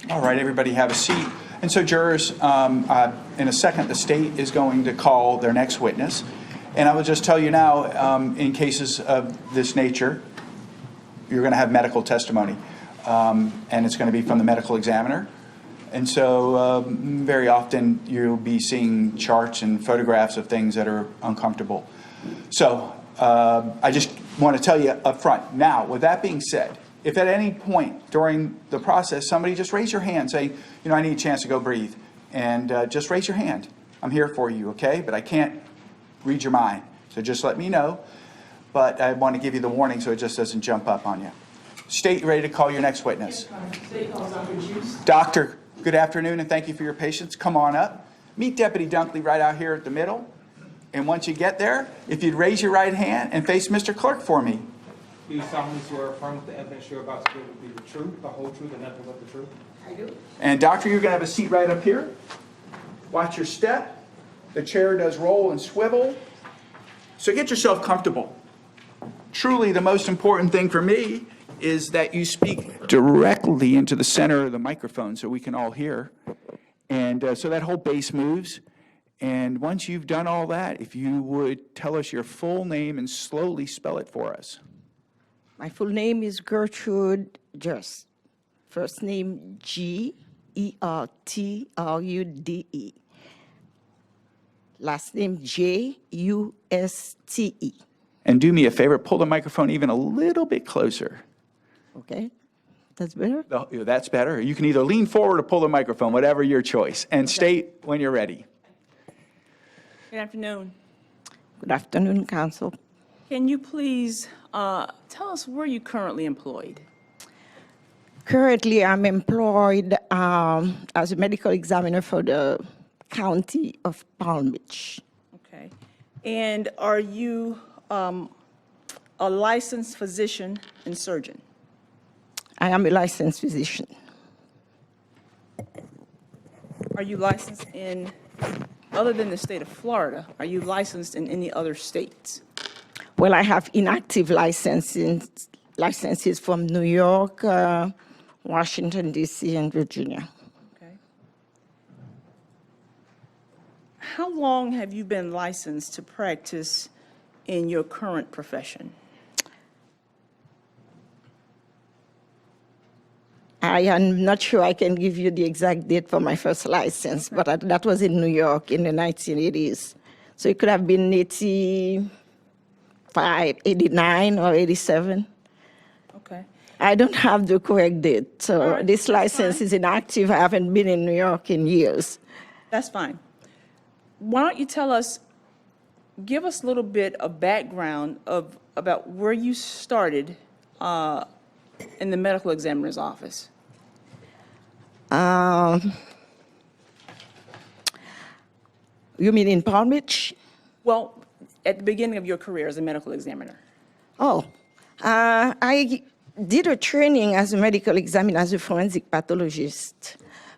All right, everybody have a seat. And so jurors, in a second, the state is going to call their next witness. And I will just tell you now, in cases of this nature, you're going to have medical testimony. And it's going to be from the medical examiner. And so very often you'll be seeing charts and photographs of things that are uncomfortable. So I just want to tell you up front. Now, with that being said, if at any point during the process somebody just raise your hand saying, you know, I need a chance to go breathe, and just raise your hand. I'm here for you, okay? But I can't read your mind. So just let me know. But I want to give you the warning so it just doesn't jump up on you. State, you ready to call your next witness? State calls Dr. Juste. Doctor, good afternoon and thank you for your patience. Come on up. Meet Deputy Dunkley right out here at the middle. And once you get there, if you'd raise your right hand and face Mr. Clerk for me. Do you solemnly swear or affirm that the evidence you're about to give will be the truth, the whole truth, and nothing but the truth? I do. And doctor, you're going to have a seat right up here. Watch your step. The chair does roll and swivel. So get yourself comfortable. Truly, the most important thing for me is that you speak directly into the center of the microphone so we can all hear. And so that whole base moves. And once you've done all that, if you would tell us your full name and slowly spell it for us. My full name is Gertrude Juste. First name Gertrude. Last name Juste. And do me a favor, pull the microphone even a little bit closer. Okay, that's better? That's better. You can either lean forward or pull the microphone, whatever your choice. And state when you're ready. Good afternoon. Good afternoon, Counsel. Can you please tell us where you're currently employed? Currently, I'm employed as a medical examiner for the County of Palm Beach. Okay. And are you a licensed physician and surgeon? I am a licensed physician. Are you licensed in, other than the state of Florida, are you licensed in any other states? Well, I have inactive licenses from New York, Washington, D.C., and Virginia. Okay. How long have you been licensed to practice in your current profession? I am not sure I can give you the exact date for my first license, but that was in New York in the 1980s. So it could have been 85, 89, or 87. Okay. I don't have the correct date, so right, this license is inactive. I haven't been in New York in years. That's fine. Why don't you tell us, give us a little bit of background about where you started in the medical examiner's office. You mean in Palm Beach? Well, at the beginning of your career as a medical examiner. Oh, I did a training as a medical examiner, as a forensic pathologist.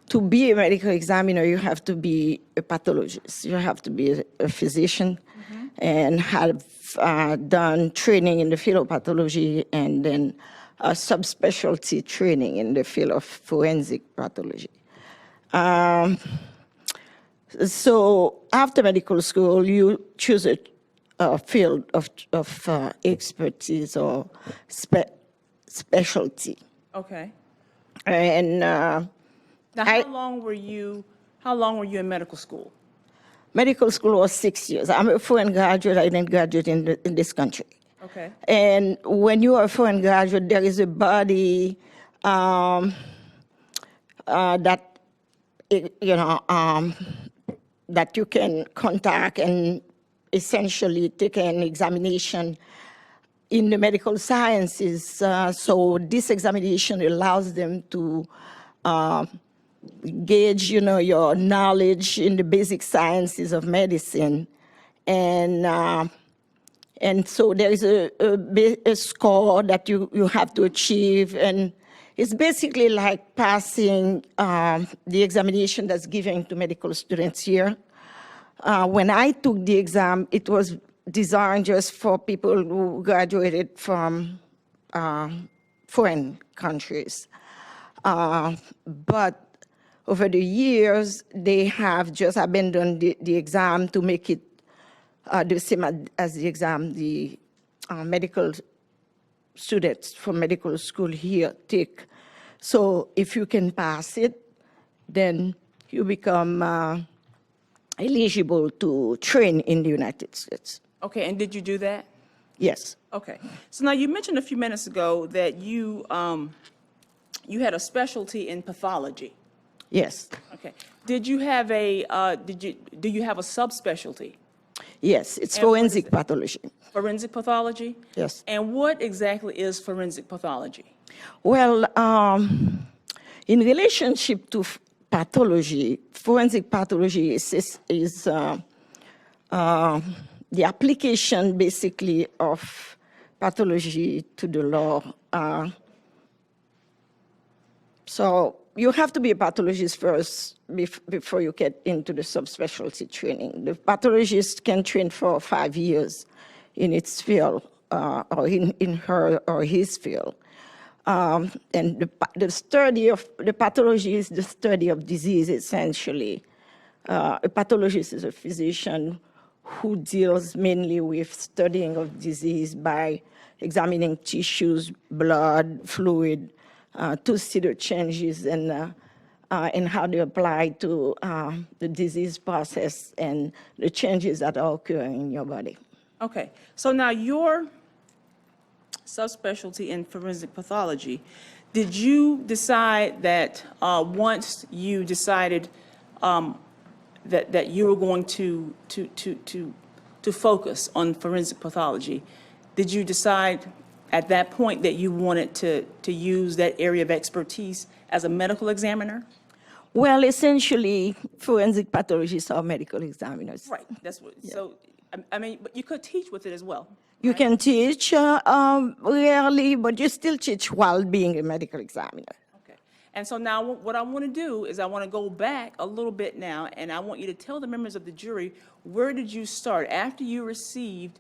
To be a medical examiner, you have to be a pathologist. You have to be a physician and have done training in the field of pathology and then a subspecialty training in the field of forensic pathology. So after medical school, you choose a field of expertise or specialty. Okay. And Now, how long were you in medical school? medical school was 6 years. I'm a foreign graduate. I didn't graduate in this country. Okay. And when you are a foreign graduate, there is a body that that you can contact and essentially take an examination in the medical sciences. So this examination allows them to gauge, your knowledge in the basic sciences of medicine, and so there is a score that you have to achieve, and it's basically like passing the examination that's given to medical students here. When I took the exam, it was designed just for people who graduated from foreign countries. But over the years, they have just abandoned the exam to make it the same as the exam the medical students from medical school here take. So if you can pass it, then you become eligible to train in the United States. Okay, and did you do that? Yes. Okay. So now you mentioned a few minutes ago that you had a specialty in pathology. Yes. Okay. Did you have a do you have a subspecialty? Yes, it's And what is forensic it? pathology. Forensic pathology? Yes. And what exactly is forensic pathology? Well, in relationship to pathology, forensic pathology is the application basically of pathology to the law. So you have to be a pathologist first before you get into the subspecialty training. The pathologist can train for 5 years in its field or in her or his field. And the study of the pathology is the study of disease, essentially. A pathologist is a physician who deals mainly with studying of disease by examining tissues, blood, fluid, to see the changes and how they apply to the disease process and the changes that are occurring in your body. Okay. So now your subspecialty in forensic pathology, did you decide that once you decided that you were going to focus on forensic pathology, did you decide at that point that you wanted to use that area of expertise as a medical examiner? Well, essentially, forensic pathologists are medical examiners. Right. That's what. So I mean, but you could teach with it as well. You can teach rarely, but you still teach while being a medical examiner. Okay. And so now what I want to do is I want to go back a little bit now, and I want you to tell the members of the jury, where did you start after you received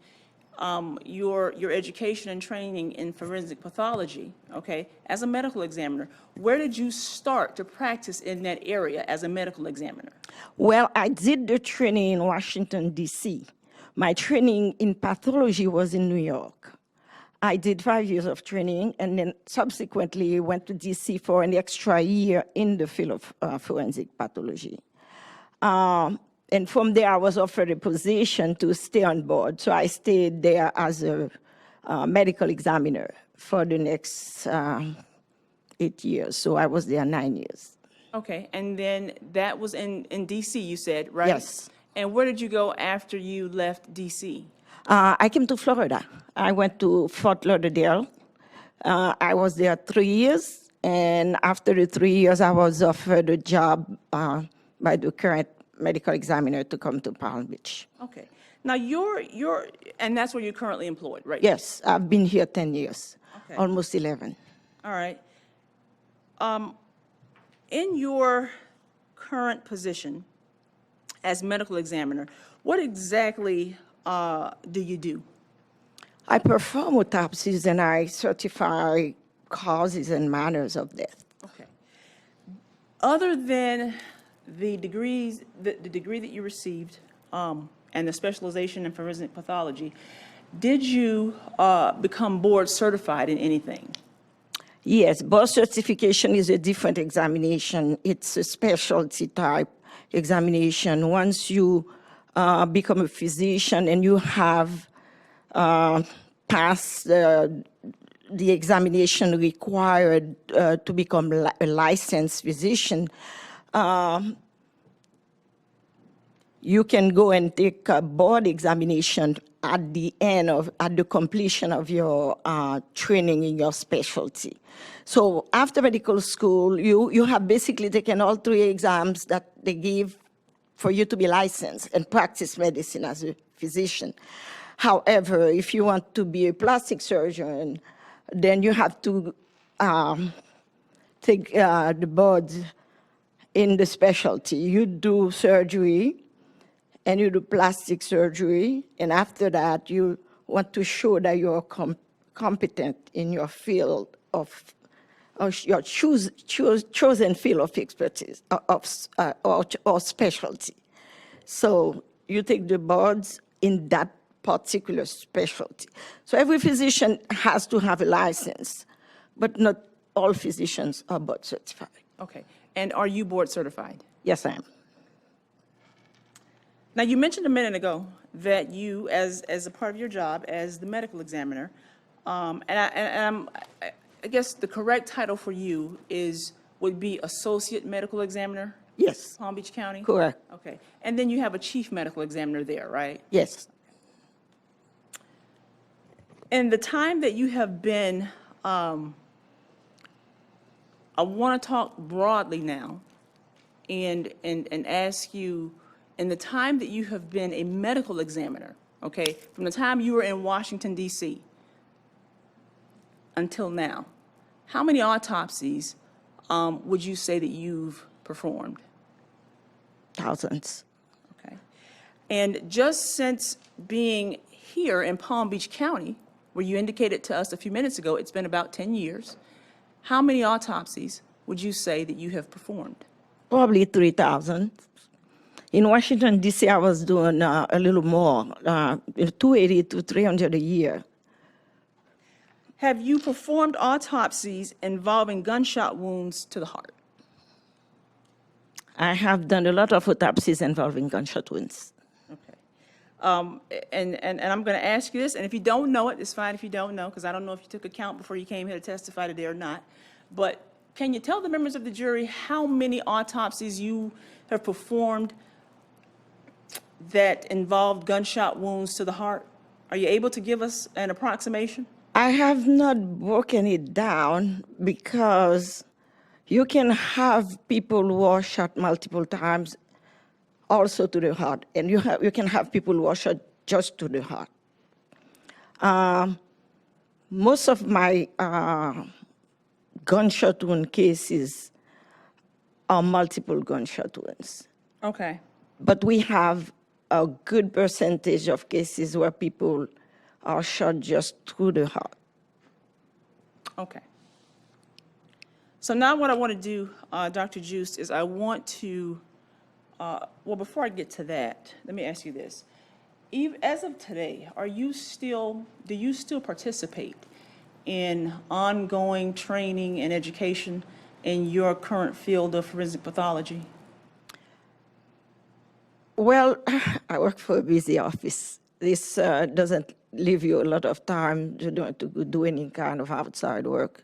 your education and training in forensic pathology, okay, as a medical examiner? Where did you start to practice in that area as a medical examiner? Well, I did the training in Washington, D.C. My training in pathology was in New York. I did 5 years of training and then subsequently went to D.C. for an extra year in the field of forensic pathology. And from there, I was offered a position to stay on board. So I stayed there as a medical examiner for the next 8 years. So I was there 9 years. Okay, and then that was in D.C., you said, right? Yes. And where did you go after you left D.C.? I came to Florida. I went to Fort Lauderdale. I was there 3 years. And after the 3 years, I was offered a job by the current medical examiner to come to Palm Beach. Okay. Now, and that's where you're currently employed, right? Yes, I've been here 10 years, Okay. almost 11. All right. In your current position as medical examiner, what exactly do you do? I perform autopsies and I certify causes and manners of death. Okay. Other than the degrees, the degree that you received and the specialization in forensic pathology, did you become board certified in anything? Yes, board certification is a different examination. It's a specialty type examination. Once you become a physician and you have passed the examination required to become a licensed physician, you can go and take a board examination at the completion of your training in your specialty. So after medical school, you have basically taken all 3 exams that they give for you to be licensed and practice medicine as a physician. However, if you want to be a plastic surgeon, then you have to take the board in the specialty. You do surgery, and you do plastic surgery, and after that, you want to show that you're competent in your field of or your chosen field of expertise or specialty. So you take the boards in that particular specialty. So every physician has to have a license, but not all physicians are board certified. Okay. And are you board certified? Yes, I am. Now, you mentioned a minute ago that you, as a part of your job as the medical examiner, I guess the correct title for you would be Associate Medical Examiner, Yes, Palm Beach County? correct. Okay. And then you have a Chief Medical Examiner there, right? Yes. In the time that you have been, I want to talk broadly now and ask you, in the time that you have been a medical examiner, okay, from the time you were in Washington, D.C. until now, how many autopsies would you say that you've performed? Thousands. Okay. And just since being here in Palm Beach County, where you indicated to us a few minutes ago, it's been about 10 years, how many autopsies would you say that you have performed? Probably 3,000. In Washington, D.C., I was doing a little more, 280 to 300 a year. Have you performed autopsies involving gunshot wounds to the heart? I have done a lot of autopsies involving gunshot wounds. Okay. And I'm going to ask you this, and if you don't know it, it's fine if you don't know, because I don't know if you took account before you came here to testify today or not. But can you tell the members of the jury how many autopsies you have performed that involved gunshot wounds to the heart? Are you able to give us an approximation? I have not broken it down because you can have people who are shot multiple times also to the heart, and you can have people who are shot just to the heart. Most of my gunshot wound cases are multiple gunshot wounds. Okay. But we have a good percentage of cases where people are shot just through the heart. Okay. So now what I want to do, Dr. Juste, is I want to, well, before I get to that, let me ask you this. As of today, do you still participate in ongoing training and education in your current field of forensic pathology? Well, I work for a busy office. This doesn't leave you a lot of time to do any kind of outside work.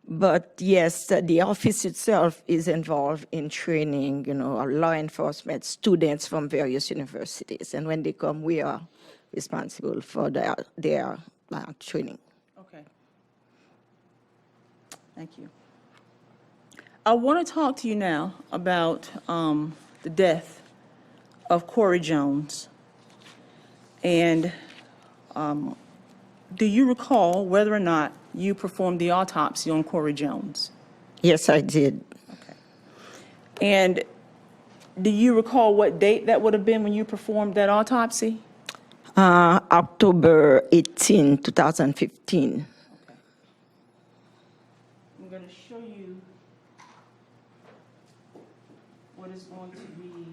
But yes, the office itself is involved in training, law enforcement students from various universities. And when they come, we are responsible for their training. Okay. Thank you. I want to talk to you now about the death of Corey Jones. And do you recall whether or not you performed the autopsy on Corey Jones? Yes, I did. Okay. And do you recall what date that would have been when you performed that autopsy? October 18, 2015. Okay. I'm going to show you what is going to be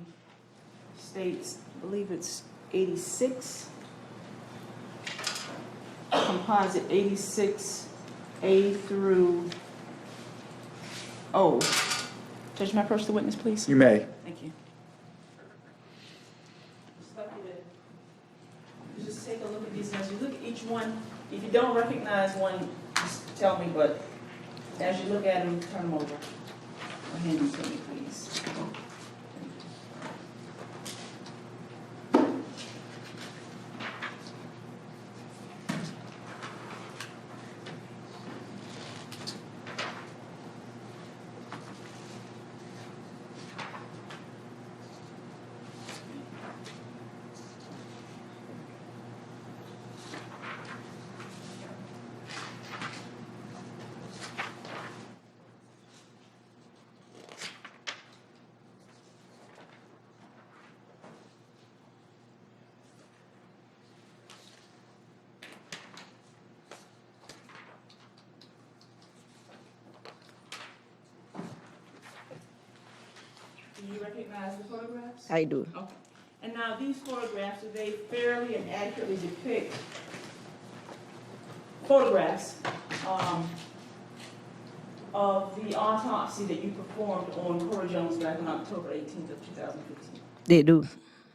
states, I believe it's 86, composite 86A through O. Judge, may I approach the witness, please? You may. Thank you. Just take a look at these, and as you look at each one, if you don't recognize one, just tell me, but as you look at them, turn them over. Or hand them to me, please. Do you recognize the photographs? I do. Okay. And now these photographs, do they fairly and accurately depict photographs of the autopsy that you performed on Corey Jones back on October 18th of 2015? They do. Judge,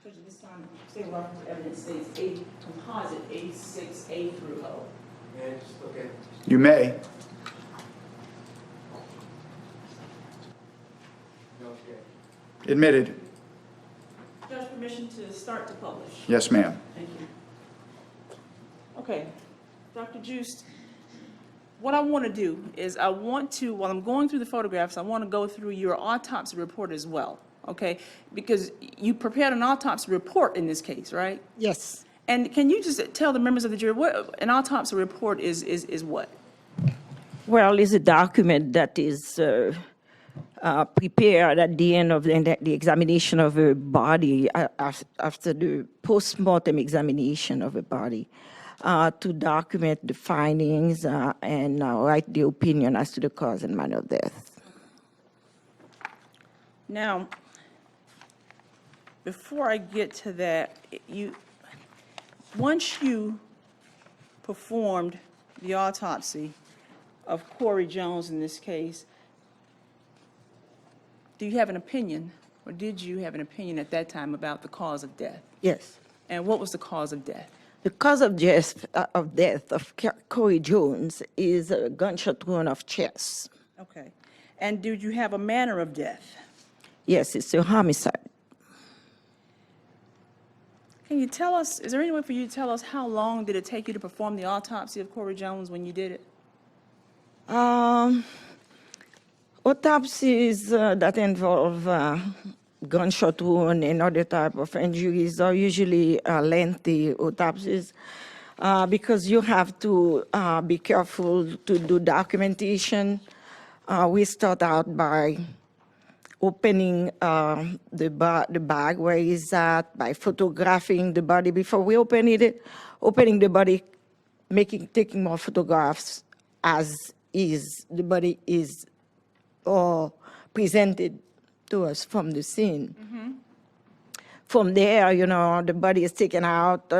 at this time, state reference evidence states a composite A6A through O. May I just look at? You may. Okay. Admitted. Judge, permission to start to publish. Yes, ma'am. Thank you. Okay, Dr. Juste, what I want to do is while I'm going through the photographs, I want to go through your autopsy report as well, okay? Because you prepared an autopsy report in this case, right? Yes. And can you just tell the members of the jury what an autopsy report is what? Well, it's a document that is prepared at the end of the examination of a body, after the post-mortem examination of a body, to document the findings and write the opinion as to the cause and manner of death. Now, before I get to that, once you performed the autopsy of Corey Jones in this case, do you have an opinion, or did you have an opinion at that time about the cause of death? Yes. And what was the cause of death? The cause of death of Corey Jones is a gunshot wound of chest. Okay. And did you have a manner of death? Yes, it's a homicide. Can you tell us, is there any way for you to tell us how long did it take you to perform the autopsy of Corey Jones when you did it? Autopsies that involve gunshot wound and other type of injuries are usually lengthy autopsies because you have to be careful to do documentation. We start out by opening the bag where he's at, by photographing the body before we opening the body, taking more photographs as is. The body is presented to us from the scene. Mm-hmm. From there, the body is taken out.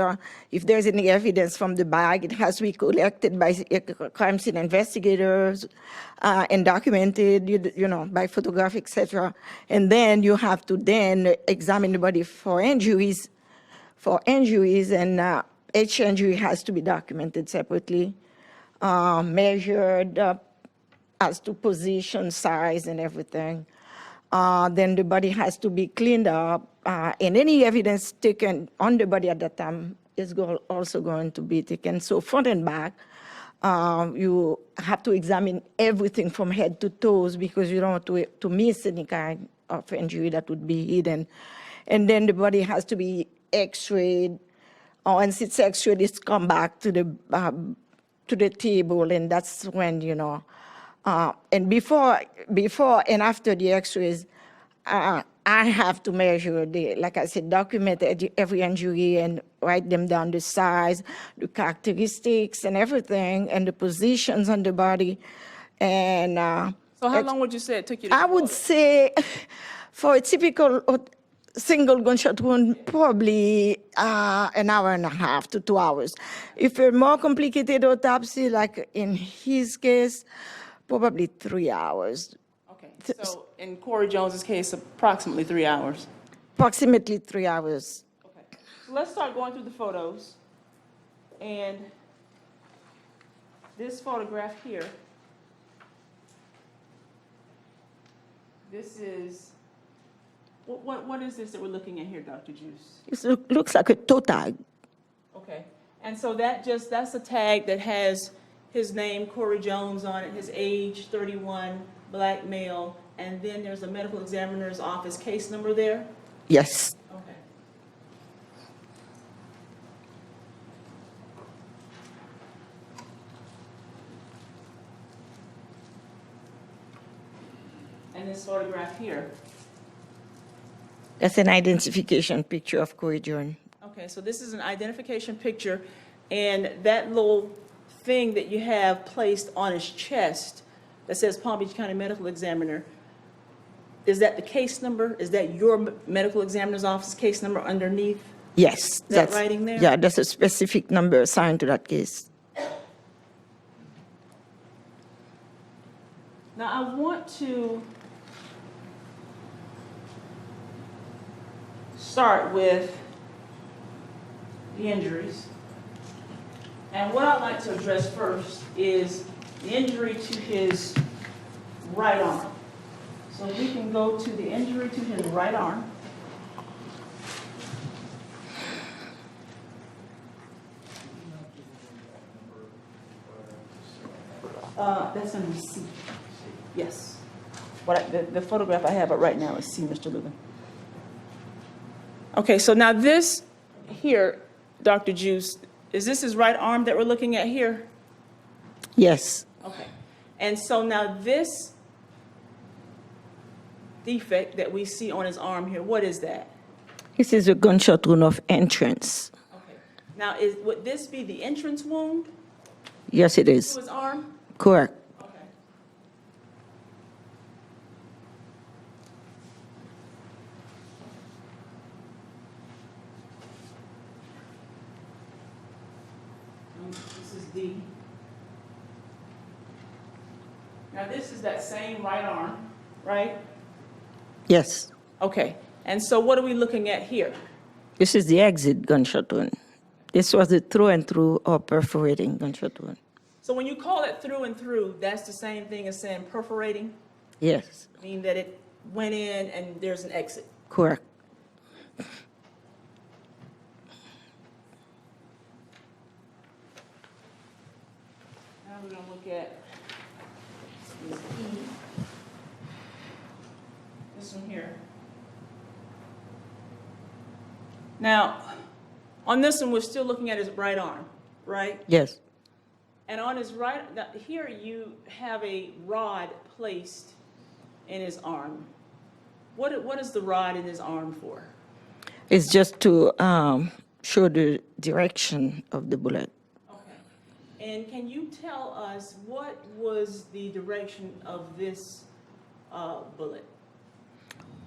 If there's any evidence from the bag, it has to be collected by crime scene investigators and documented, by photograph, etc. And then you have to then examine the body for injuries, and each injury has to be documented separately, measured as to position, size, and everything. Then the body has to be cleaned up, and any evidence taken on the body at that time is also going to be taken. So front and back, you have to examine everything from head to toes because you don't want to miss any kind of injury that would be hidden. And then the body has to be x-rayed. Once it's x-rayed, it's come back to the table, and that's when, and before and after the x-rays, I have to measure like I said, document every injury and write them down, the size, the characteristics and everything, and the positions on the body. And So how long would you say it took you to I would say for a typical single gunshot wound, probably an hour and a half to 2 hours. If a more complicated autopsy, like in his case, probably 3 hours. Okay, so in Corey Jones's case, approximately 3 hours. Approximately 3 hours. Okay, so let's start going through the photos. And this photograph here, this is, what is this that we're looking at here, Dr. Juste? It looks like a toe tag. Okay, and so that's a tag that has his name, Corey Jones, on it, his age, 31, black male, and then there's a medical examiner's office case number there? Yes. Okay. And this photograph here. That's an identification picture of Corey Jones. Okay, so this is an identification picture, and that little thing that you have placed on his chest that says Palm Beach County Medical Examiner, is that the case number? Is that your medical examiner's office case number underneath? Yes. That writing there? Yeah, that's a specific number assigned to that case. Now, I want to start with the injuries. And what I'd like to address first is the injury to his right arm. So we can go to the injury to his right arm. That's under C. Yes. The photograph I have it right now is C, Mr. Lubin. Okay, so now this here, Dr. Juste, is this his right arm that we're looking at here? Yes. Okay. And so now this defect that we see on his arm here, what is that? This is a gunshot wound of entrance. Okay. Now, would this be the entrance wound Yes, it to is. his arm? Correct. Okay. This is D. Now, this is that same right arm, right? Yes. Okay. And so what are we looking at here? This is the exit gunshot wound. This was the through and through or perforating gunshot wound. So when you call it through and through, that's the same thing as saying perforating, Yes. meaning that it went in and there's an exit. Correct. Now we're going to look at this E. This one here. Now, on this one, we're still looking at his right arm, right? Yes. And on his right, now here you have a rod placed in his arm. What is the rod in his arm for? It's just to show the direction of the bullet. Okay. And can you tell us what was the direction of this bullet?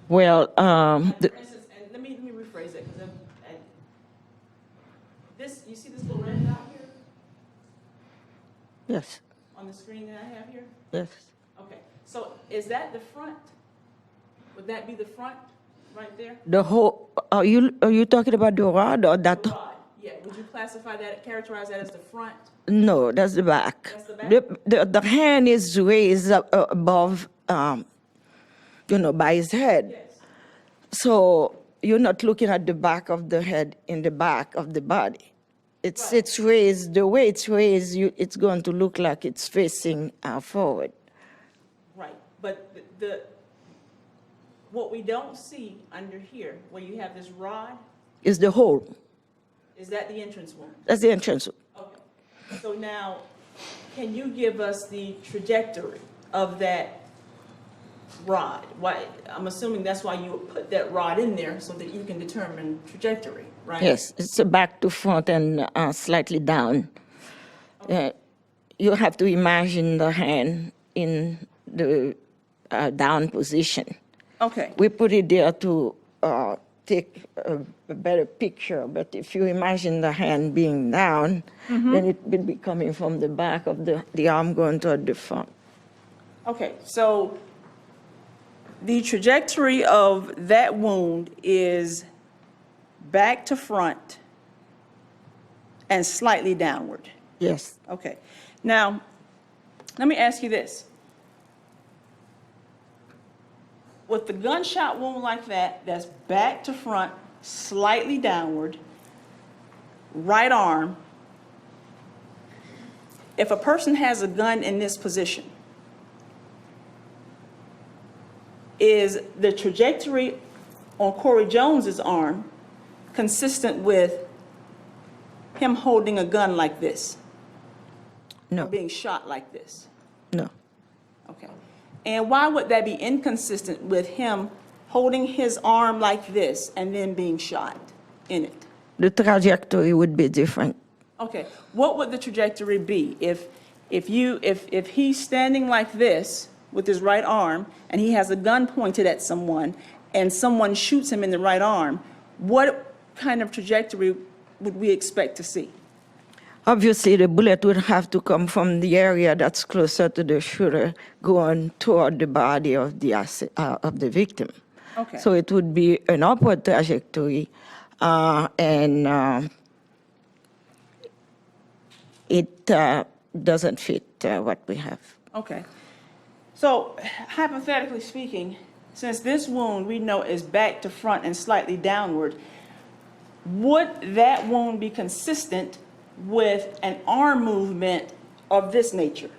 Well, For instance, and let me rephrase it, because this, you see this little red dot here yes, on the screen that I have here? yes. Okay, so is that the front? Would that be the front right there? The whole, are you talking about the rod or that? The rod, yeah. Would you classify that, characterize that as the front? No, that's the back. That's the back? The hand is raised up, above, by his head. Yes. So you're not looking at the back of the head in the back of the body. It's Right. it's raised, the way it's raised, it's going to look like it's facing forward. Right, but what we don't see under here, where you have this rod, It's the hole. is that the entrance wound? That's the entrance. Okay, so now, can you give us the trajectory of that rod? Why, I'm assuming that's why you would put that rod in there, so that you can determine trajectory, right? Yes, it's a back to front and slightly down. You have to imagine the hand in the down position. Okay, We put it there to take a better picture, but if you imagine the hand being down, then it will be coming from the back of the arm going toward the front. okay, so the trajectory of that wound is back to front and slightly downward. Yes, Okay. Now, let me ask you this. With the gunshot wound like that, that's back to front, slightly downward, right arm, if a person has a gun in this position, is the trajectory on Corey Jones's arm consistent with him holding a gun like this? Or no, being shot like this? no. Okay. And why would that be inconsistent with him holding his arm like this and then being shot in it? The trajectory would be different. Okay. What would the trajectory be if he's standing like this with his right arm, and he has a gun pointed at someone, and someone shoots him in the right arm, what kind of trajectory would we expect to see? Obviously, the bullet would have to come from the area that's closer to the shooter, going toward the body of the victim. Okay. So it would be an upward trajectory, and it doesn't fit what we have. Okay. So hypothetically speaking, since this wound we know is back to front and slightly downward, would that wound be consistent with an arm movement of this nature?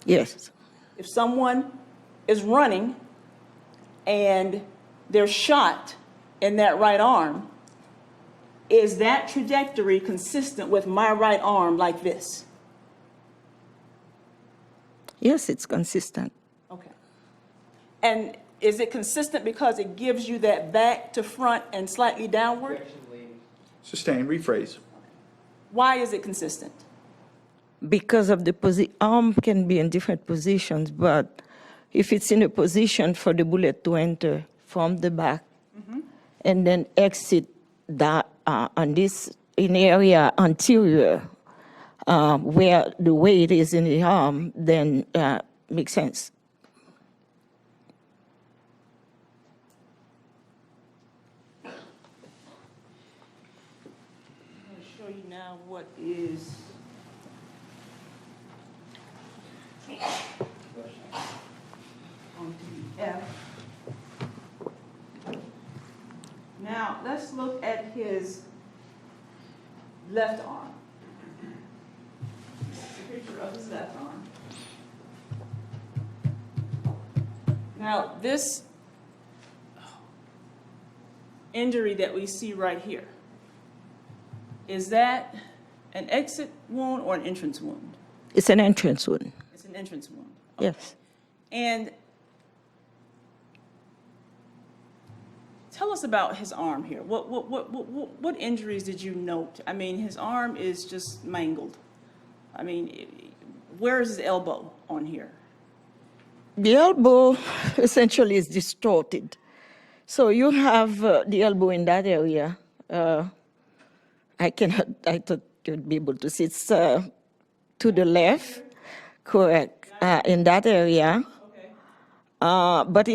Yes. If someone is running and they're shot in that right arm, is that trajectory consistent with my right arm like this? Yes, it's consistent. Okay. And is it consistent because it gives you that back to front and slightly downward? Sustain, rephrase. Why is it consistent? Because of the arm can be in different positions, but if it's in a position for the bullet to enter from the back and then exit that on this in area anterior where the weight is in the arm, then makes sense. I'm going to show you now what is on TF. Now, let's look at his left arm. This is a picture of his left arm. Now, this injury that we see right here, is that an exit wound or an entrance wound? It's an entrance wound. It's an entrance wound. Yes. And tell us about his arm here. What injuries did you note? I mean, his arm is just mangled. I mean, where is his elbow on here? The elbow essentially is distorted. So you have the elbow in that area. I thought you'd be able to see. It's to the left, correct, in that area. Okay. But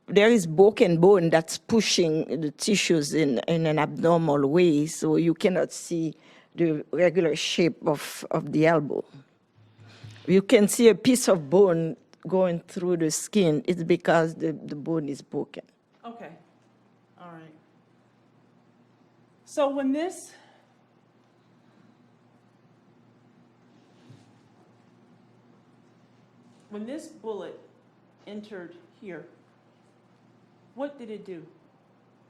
there is broken bone that's pushing the tissues in an abnormal way, so you cannot see the regular shape of the elbow. You can see a piece of bone going through the skin. It's because the bone is broken. Okay. All right. So when this bullet entered here, what did it do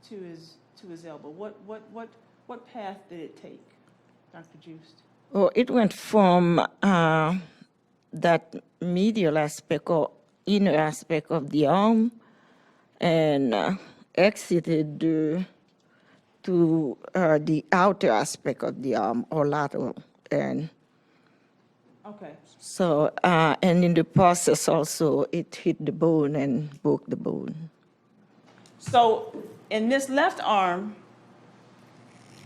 to his elbow? What path did it take, Dr. Juste? Oh, it went from that medial aspect or inner aspect of the arm and exited to the outer aspect of the arm or lateral. And Okay. so, and in the process also, it hit the bone and broke the bone. So in this left arm,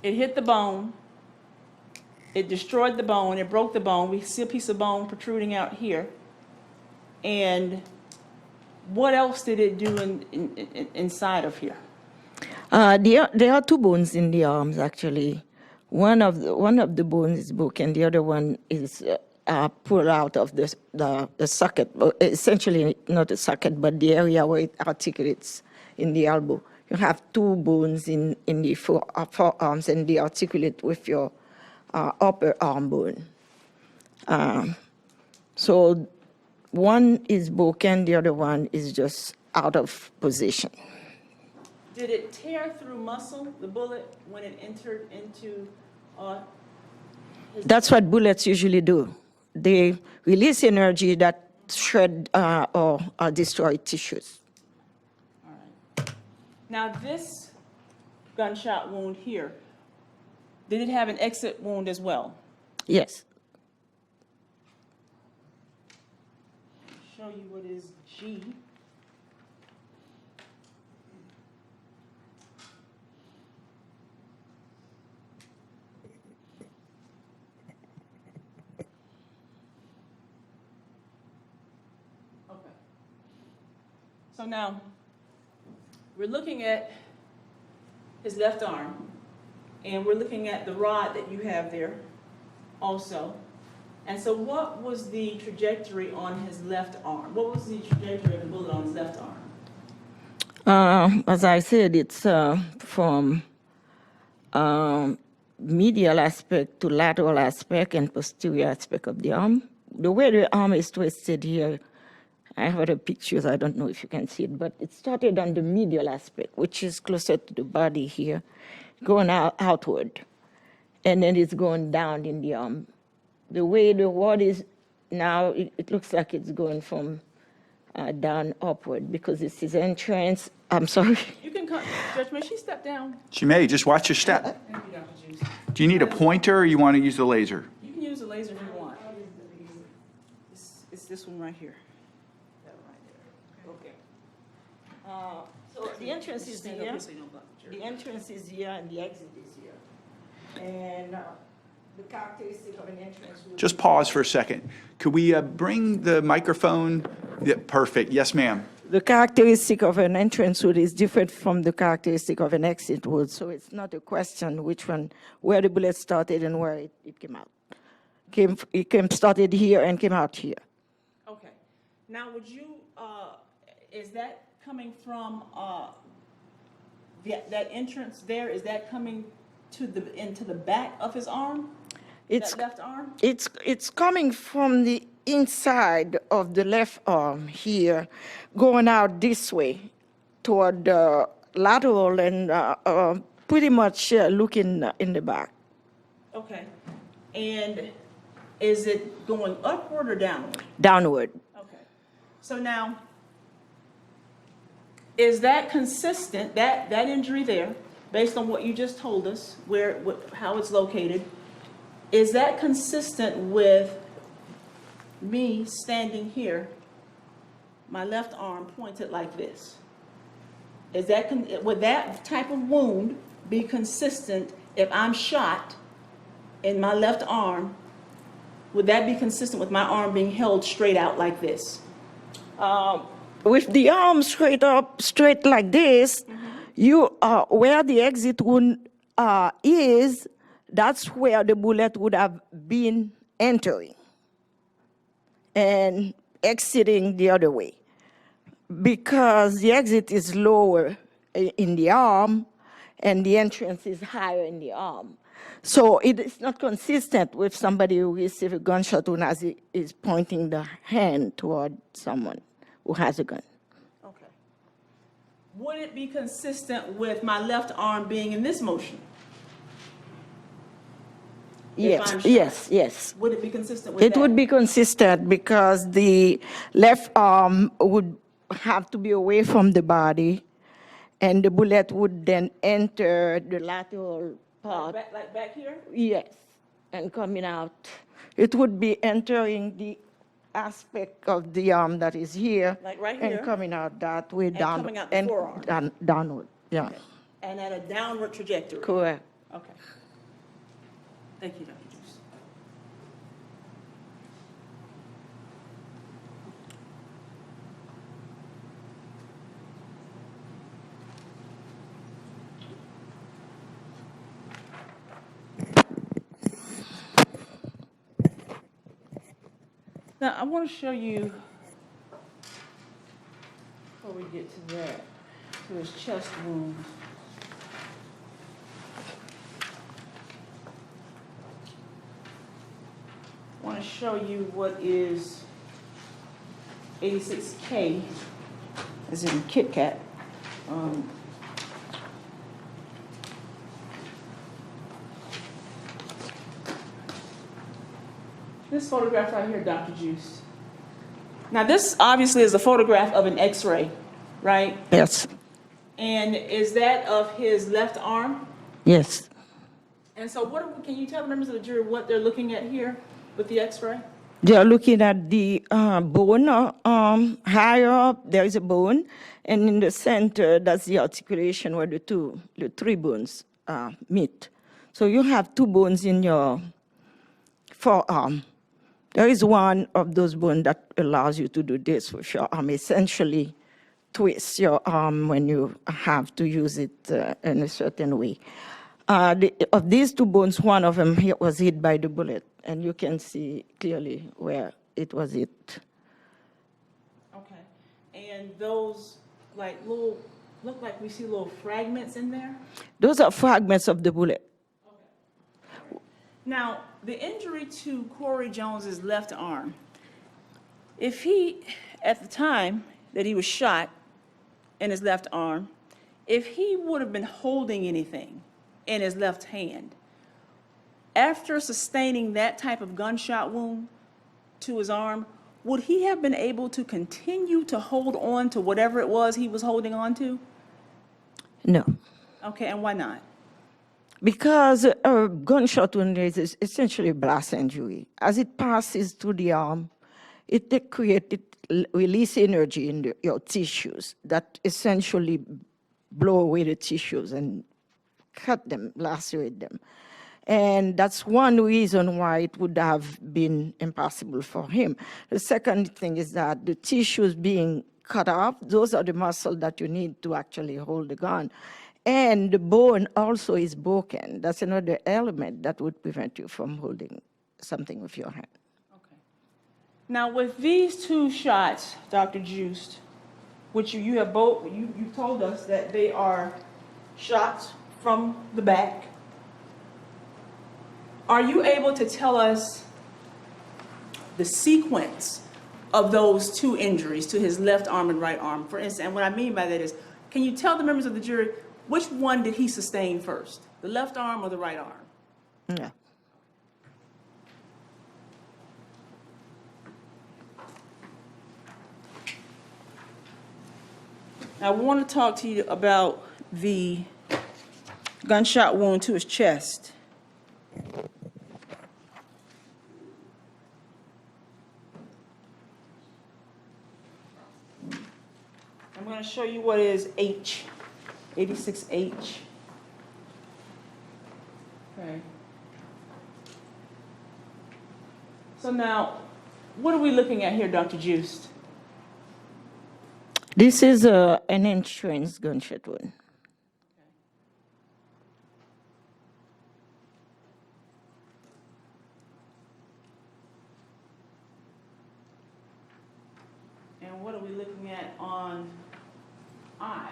it hit the bone, it destroyed the bone, it broke the bone. We see a piece of bone protruding out here. And what else did it do inside of here? There are two bones in the arms, actually. One of the bones is broken, the other one is pulled out of the socket, essentially not the socket, but the area where it articulates in the elbow. You have two bones in the forearms, and they articulate with your upper arm bone. So one is broken, the other one is just out of position. Did it tear through muscle, the bullet, when it entered into That's what bullets usually do. They release energy that shred or destroy tissues. All right. Now this gunshot wound here, did it have an exit wound as well? Yes. show you what is G. Okay. So now, we're looking at his left arm, and we're looking at the rod that you have there also. And so what was the trajectory on his left arm? What was the trajectory of the bullet on his left arm? As I said, it's from medial aspect to lateral aspect and posterior aspect of the arm. The way the arm is twisted here, I have other pictures, I don't know if you can see it, but it started on the medial aspect, which is closer to the body here, going outward. And then it's going down in the arm. The way the word is now, it looks like it's going from down upward because it's his entrance. I'm sorry. You can come, Judge, may she step down? She may, just watch your step. Thank you, Dr. Juste. Do you need a pointer or you want to use the laser? You can use the laser if you want. It's this one right here. That one right there. Okay. So the entrance is Stand up here. here so you don't block the chair. The entrance is here and the exit is here. And the characteristic of an entrance would Just pause for a second. Could we bring the microphone? Yeah, perfect. Yes, ma'am. the characteristic of an entrance wound is different from the characteristic of an exit wound. So it's not a question which one, where the bullet started and where it came out. It started here and came out here. Okay. Now, would you, is that coming from, that entrance there, is that coming into the back of his arm? It's, That left arm? it's coming from the inside of the left arm here, going out this way toward the lateral and pretty much looking in the back. Okay. And is it going upward or downward? Downward. Okay. So now, is that consistent, that injury there, based on what you just told us, how it's located, is that consistent with me standing here, my left arm pointed like this? Is that, would that type of wound be consistent if I'm shot in my left arm? Would that be consistent with my arm being held straight out like this? With the arm straight up, straight like this, you where the exit wound is, that's where the bullet would have been entering and exiting the other way. Because the exit is lower in the arm and the entrance is higher in the arm. So it is not consistent with somebody who received a gunshot wound as he is pointing the hand toward someone who has a gun. Okay. Would it be consistent with my left arm being in this motion? Yes, I'm shot? yes. Would it be consistent with that? It would be consistent because the left arm would have to be away from the body and the bullet would then enter the lateral part. Like back here? Yes, and coming out. It would be entering the aspect of the arm that is here. Like right here? And coming out that way down. coming out the forearm. Downward, yeah. And at a downward trajectory? Correct. Okay. Thank you, Dr. Juste. Now, I want to show you, before we get to that, to his chest wound. I want to show you what is 86K, as in Kit Kat. This photograph right here, Dr. Juste. Now, this obviously is a photograph of an X-ray, right? Yes, And is that of his left arm? yes. And so can you tell the members of the jury what they're looking at here with the X-ray? They are looking at the bone. Higher up, there is a bone, and in the center, that's the articulation where the three bones meet. So you have two bones in your forearm. There is one of those bones that allows you to do this with your arm, essentially twist your arm when you have to use it in a certain way. Of these two bones, one of them was hit by the bullet, and you can see clearly where it was hit. Okay. And those, like, look like we see little fragments in there? Those are fragments of the bullet. Now, the injury to Corey Jones's left arm, if he, at the time that he was shot in his left arm, if he would have been holding anything in his left hand, after sustaining that type of gunshot wound to his arm, would he have been able to continue to hold on to whatever it was he was holding on to? No. Okay, and why not? Because a gunshot wound is essentially a blast injury. As it passes through the arm, it release energy in your tissues that essentially blow away the tissues and cut them, lacerate them. And that's one reason why it would have been impossible for him. The second thing is that the tissues being cut off, those are the muscles that you need to actually hold the gun. And the bone also is broken. That's another element that would prevent you from holding something with your hand. Okay. Now, with these two shots, Dr. Juste, which you have both, you told us that they are shots from the back. Are you able to tell us the sequence of those two injuries to his left arm and right arm? For instance, and what I mean by that is, can you tell the members of the jury which one did he sustain first, the left arm or the right arm? Yeah. I want to talk to you about the gunshot wound to his chest. I'm going to show you what is H, 86H. Okay. So now, what are we looking at here, Dr. Juste? This is an entrance gunshot wound. And what are we looking at on I?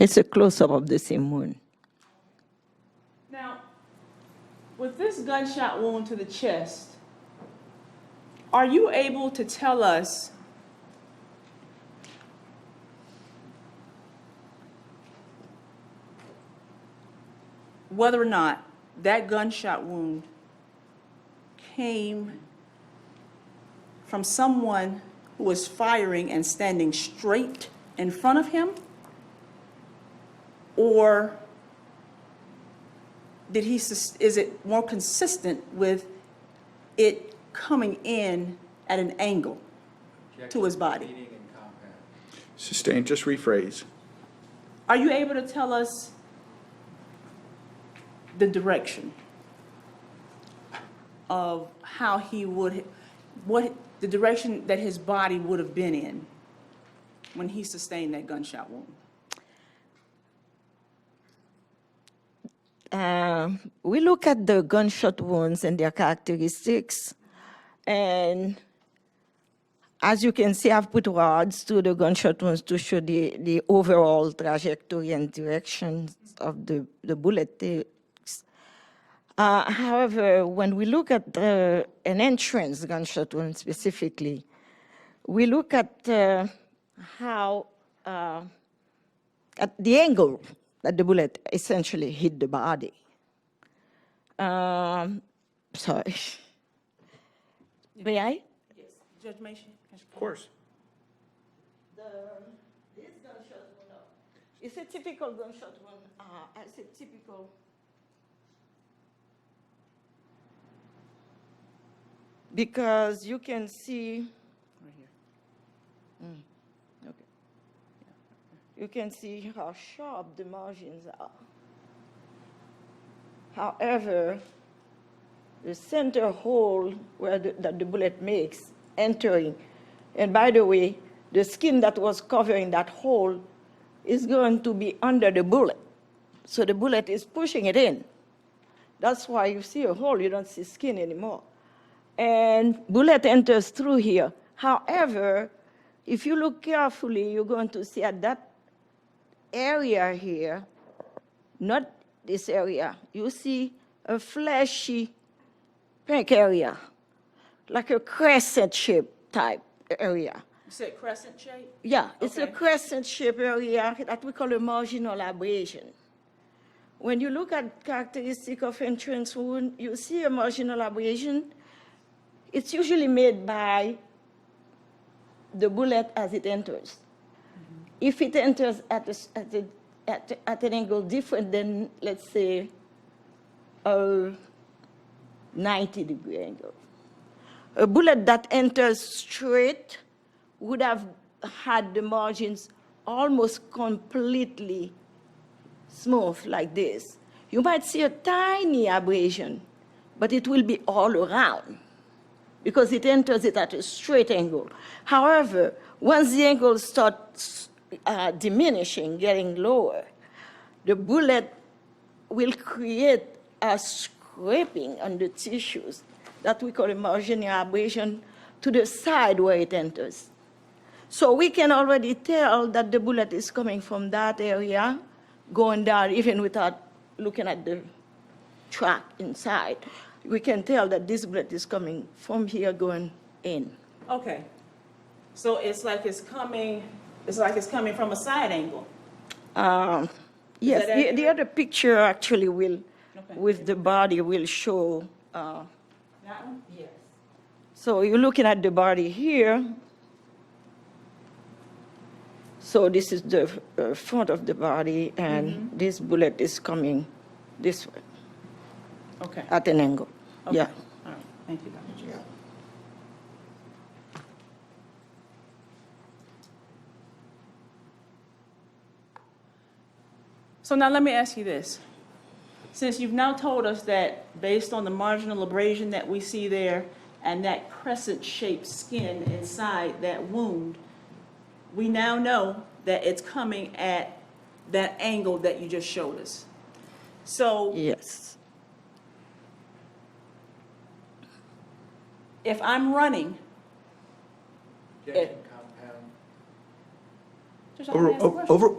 It's a close-up of the same wound. Now, with this gunshot wound to the chest, are you able to tell us whether or not that gunshot wound came from someone who was firing and standing straight in front of him? Or is it more consistent with it coming in at an angle to his body? Sustained, just rephrase. Are you able to tell us the direction of how he would, what the direction that his body would have been in when he sustained that gunshot wound? We look at the gunshot wounds and their characteristics, and as you can see, I've put rods to the gunshot wounds to show the overall trajectory and direction of the bullet takes. However, when we look at an entrance gunshot wound specifically, we look at how, at the angle that the bullet essentially hit the body. Sorry. May I? Yes. Judge Mason? Of course. This gunshot wound, it's a typical gunshot wound. It's a typical. because you can see, Right here. Okay. you can see how sharp the margins are. However, the center hole where that the bullet makes entering, and by the way, the skin that was covering that hole is going to be under the bullet. So the bullet is pushing it in. That's why you see a hole, you don't see skin anymore. And bullet enters through here. However, if you look carefully, you're going to see at that area here, not this area, you see a fleshy pink area, like a crescent shape type area. You said crescent shape? Yeah, it's a Okay. crescent shape area that we call a marginal abrasion. When you look at characteristic of entrance wound, you see a marginal abrasion. It's usually made by the bullet as it enters. If it enters at an angle different than, let's say, a 90-degree angle. A bullet that enters straight would have had the margins almost completely smooth like this. You might see a tiny abrasion, but it will be all around because it enters it at a straight angle. However, once the angle starts diminishing, getting lower, the bullet will create a scraping on the tissues that we call a marginal abrasion to the side where it enters. So we can already tell that the bullet is coming from that area, going down even without looking at the track inside. We can tell that this bullet is coming from here going in. Okay. So it's like it's coming from a side angle. Yes, that the accurate? other picture actually will, Okay. with the body, will show. That one? Yes. So you're looking at the body here. So this is the front of the body, and this bullet is coming this way Okay. at an angle. Okay. Yeah. All right. Thank you, Dr. Gerald. So now let me ask you this. Since you've now told us that based on the marginal abrasion that we see there and that crescent-shaped skin inside that wound, we now know that it's coming at that angle that you just showed us. So Yes. if I'm running, Objection, compound. Just let me ask the question. Over,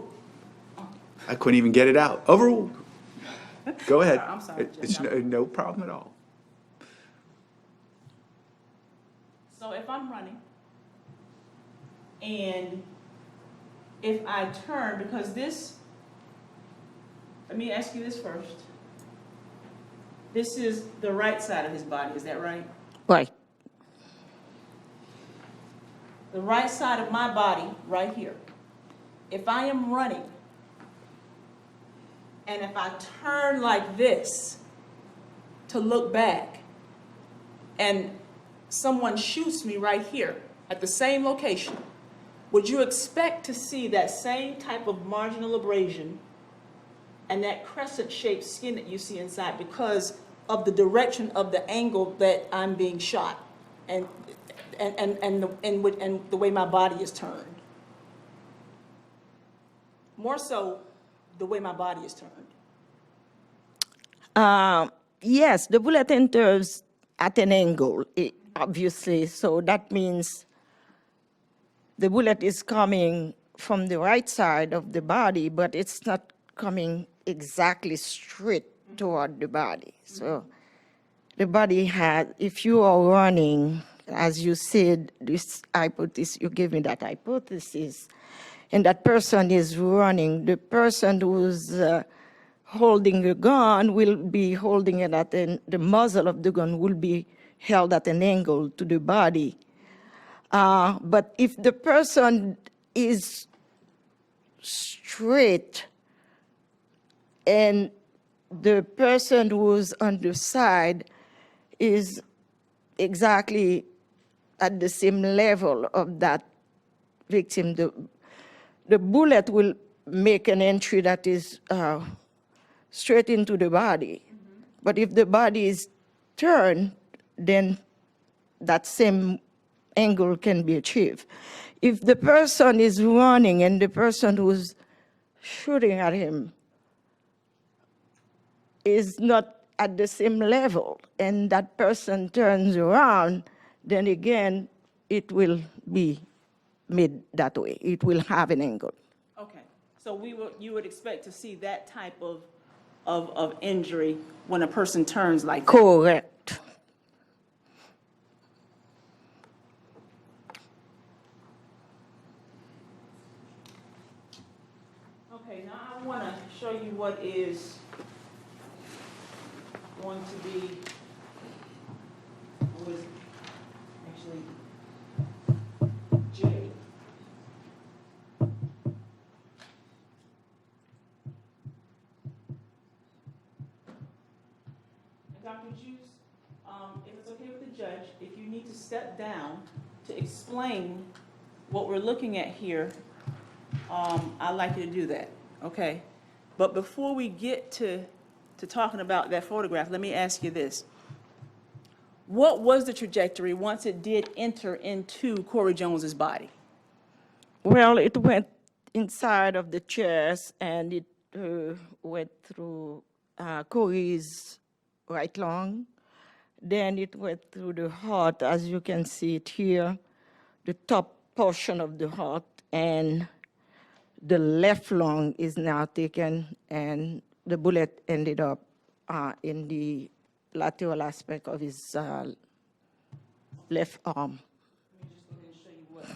I couldn't even get it out. Overruled. Go ahead. I'm sorry, It's Jim. no problem at all. So if I'm running, and if I turn, because this, let me ask you this first. This is the right side of his body, is that right? Right. The right side of my body, right here. If I am running, and if I turn like this to look back, and someone shoots me right here at the same location, would you expect to see that same type of marginal abrasion and that crescent-shaped skin that you see inside because of the direction of the angle that I'm being shot and the way my body is turned? More so, the way my body is turned. Yes, the bullet enters at an angle, obviously. So that means the bullet is coming from the right side of the body, but it's not coming exactly straight toward the body. So the body has, if you are running, as you said, this hypothesis, you gave me that hypothesis, and that person is running, the person who's holding a gun will be holding it at the muzzle of the gun will be held at an angle to the body. But if the person is straight and the person who's on the side is exactly at the same level of that victim. The bullet will make an entry that is straight into the body. But if the body is turned, then that same angle can be achieved. If the person is running and the person who's shooting at him is not at the same level and that person turns around, then again, it will be made that way. It will have an angle. Okay, so you would expect to see that type of injury when a person turns like that? Correct. Okay, now I want to show you what is going to be, what is actually J. And Dr. Juste, if it's okay with the judge, if you need to step down to explain what we're looking at here, I'd like you to do that, okay? But before we get to talking about that photograph, let me ask you this. What was the trajectory once it did enter into Corey Jones's body? Well, it went inside of the chest and it went through Corey's right lung. Then it went through the heart, as you can see it here, the top portion of the heart, and the left lung is now taken, and the bullet ended up in the lateral aspect of his left arm. Let me just go ahead and show you what's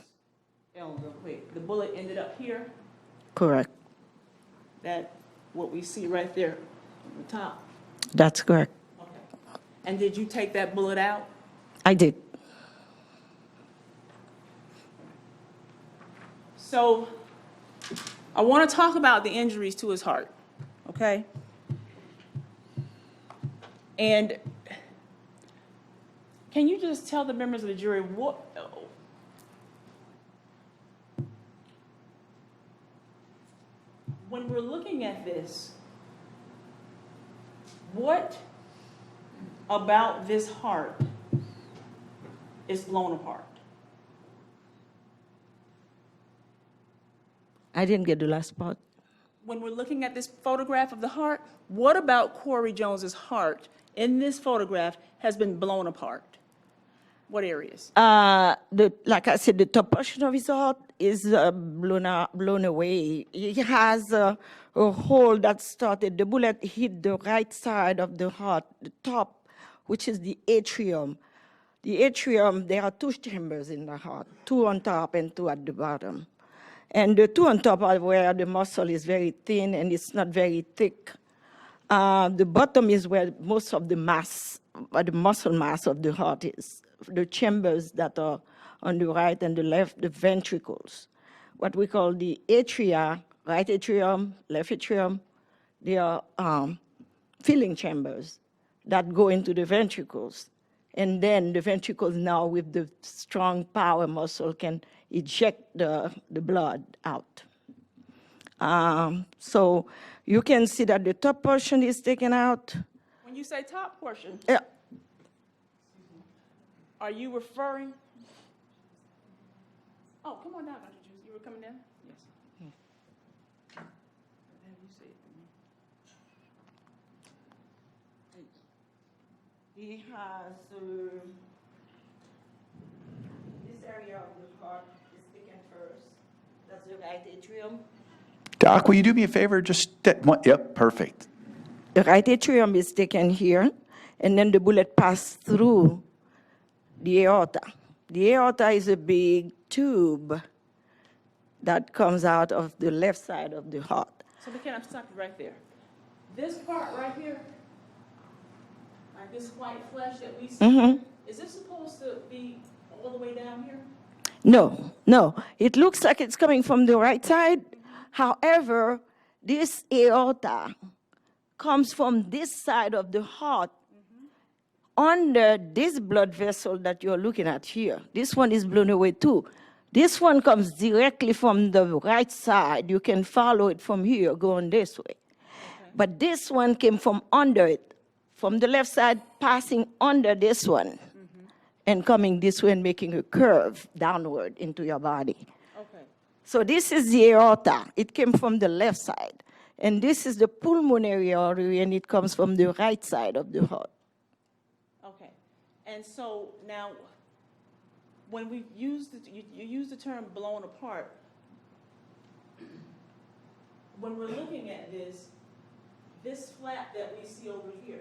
Ellen real quick. The bullet ended up here, Correct. that what we see right there on the top. That's correct. Okay. And did you take that bullet out? I did. So I want to talk about the injuries to his heart, okay? And can you just tell the members of the jury what, when we're looking at this, what about this heart is blown apart? I didn't get the last part. When we're looking at this photograph of the heart, what about Corey Jones's heart in this photograph has been blown apart? What areas? Like I said, the top portion of his heart is blown away. He has a hole that started, the bullet hit the right side of the heart, the top, which is the atrium. The atrium, there are two chambers in the heart, two on top and two at the bottom. And the two on top are where the muscle is very thin and it's not very thick. The bottom is where most of the mass, the muscle mass of the heart is. The chambers that are on the right and the left, the ventricles. What we call the atria, right atrium, left atrium, they are filling chambers that go into the ventricles. And then the ventricles now with the strong power muscle can eject the blood out. So you can see that the top portion is taken out. When you say top portion, Yeah, are you referring? Oh, come on down, Dr. Juste. You were coming down? Yes. Have you say it for me? he has this area of the heart is taken first. That's the right atrium. Doc, will you do me a favor? Just, yep, perfect. The right atrium is taken here, and then the bullet passed through the aorta. The aorta is a big tube that comes out of the left side of the heart. So can I stop you right there? This part right here, like this white flesh that we see, is this supposed to be all the way down here? No, no. It looks like it's coming from the right side. However, this aorta comes from this side of the heart under this blood vessel that you're looking at here. This one is blown away too. This one comes directly from the right side. You can follow it from here, going this way. But this one came from under it, from the left side, passing under this one, and coming this way and making a curve downward into your body. Okay. So this is the aorta. It came from the left side. And this is the pulmonary artery, and it comes from the right side of the heart. Okay. And so now, when we use you use the term blown apart, when we're looking at this flap that we see over here,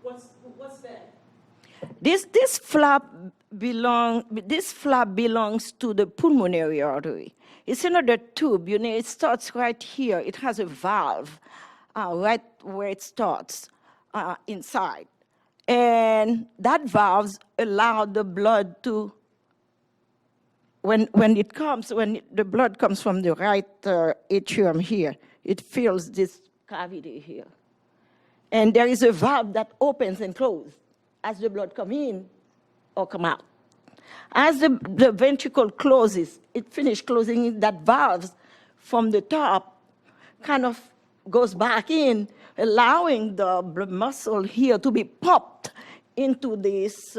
what's that? This flap belongs to the pulmonary artery. It's another tube. You know, it starts right here. It has a valve right where it starts inside. And that valve allows the blood to, when the blood comes from the right atrium here, it fills this cavity here. And there is a valve that opens and closes as the blood come in or come out. As the ventricle closes, it finishes closing, that valve from the top kind of goes back in, allowing the blood muscle here to be popped into this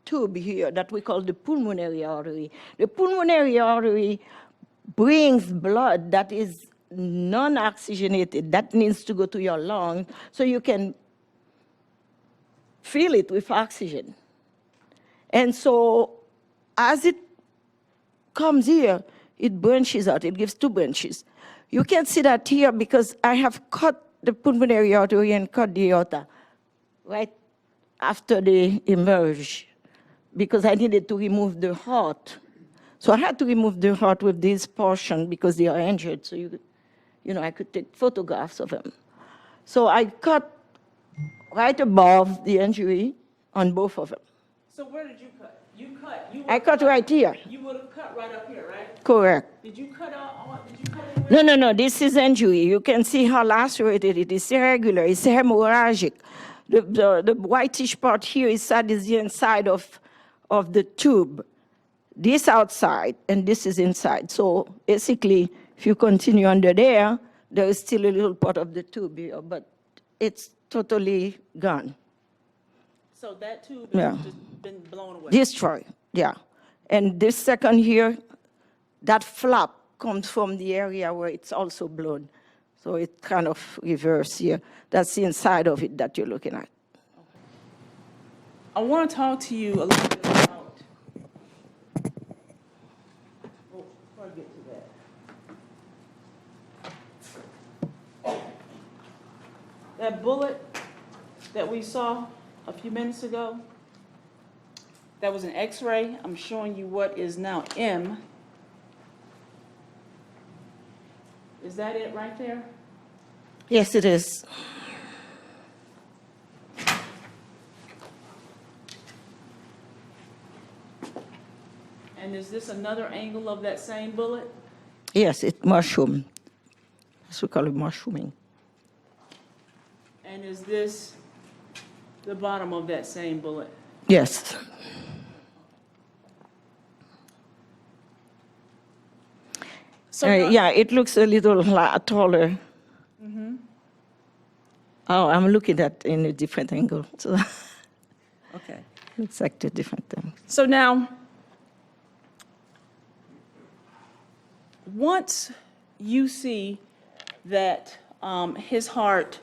tube here that we call the pulmonary artery. The pulmonary artery brings blood that is non-oxygenated, that needs to go to your lungs so you can fill it with oxygen. And so as it comes here, it branches out. It gives two branches. You can see that here because I have cut the pulmonary artery and cut the aorta right after they emerge because I needed to remove the heart. So I had to remove the heart with this portion because they are injured. So I could take photographs of them. So I cut right above the injury on both of them. So where did you cut? I cut right here. You would have cut right up here, right? Correct. Did you cut anywhere? No. This is injury. You can see how lacerated it is. Irregular. It's hemorrhagic. The whitish part here is the inside of the tube. This outside, and this is inside. So basically, if you continue under there, there is still a little part of the tube here, but it's totally gone. So that tube has just been blown away. Destroyed, yeah. And this second here, that flap comes from the area where it's also blown. So it kind of reverse here. That's the inside of it that you're looking at. I want to talk to you a little bit about, before I get to that. That bullet that we saw a few minutes ago, that was an X-ray. I'm showing you what is now M. Is that it right there? Yes, it is. And is this another angle of that same bullet? Yes, it mushroom. That's what we call it, mushrooming. And is this the bottom of that same bullet? Yes. So Yeah, it looks a little taller. Oh, I'm looking at in a different angle. So okay. looks like two different things. So now, once you see that his heart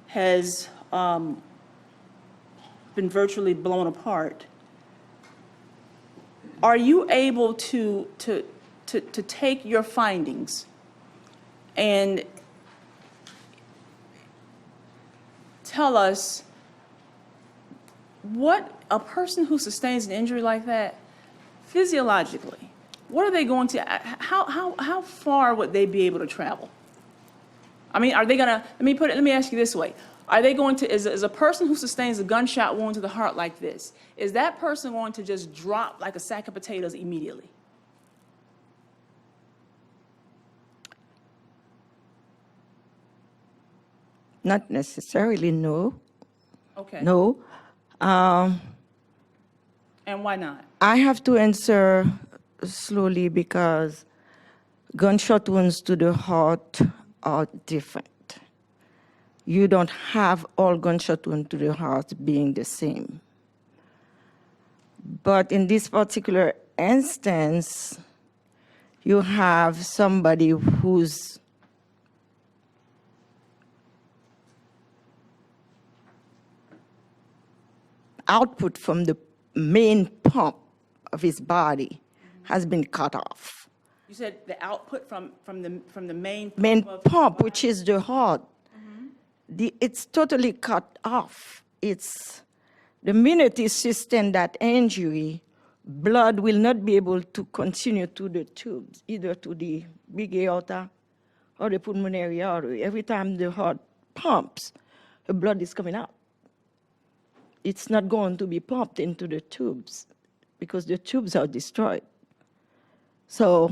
has been virtually blown apart, are you able to take your findings and tell us what a person who sustains an injury like that, physiologically, what are they going to, how far would they be able to travel? I mean, are they gonna, let me ask you this way. Are they going to, is a person who sustains a gunshot wound to the heart like this, is that person going to just drop like a sack of potatoes immediately? Not necessarily, no. Okay. No. And why not? I have to answer slowly because gunshot wounds to the heart are different. You don't have all gunshot wounds to the heart being the same. But in this particular instance, you have somebody whose output from the main pump of his body has been cut off. You said the output from the main pump Main of- pump, which is the heart, it's totally cut off. It's the minute he sustained that injury, blood will not be able to continue to the tubes, either to the big aorta or the pulmonary artery. Every time the heart pumps, the blood is coming out. It's not going to be pumped into the tubes because the tubes are destroyed. So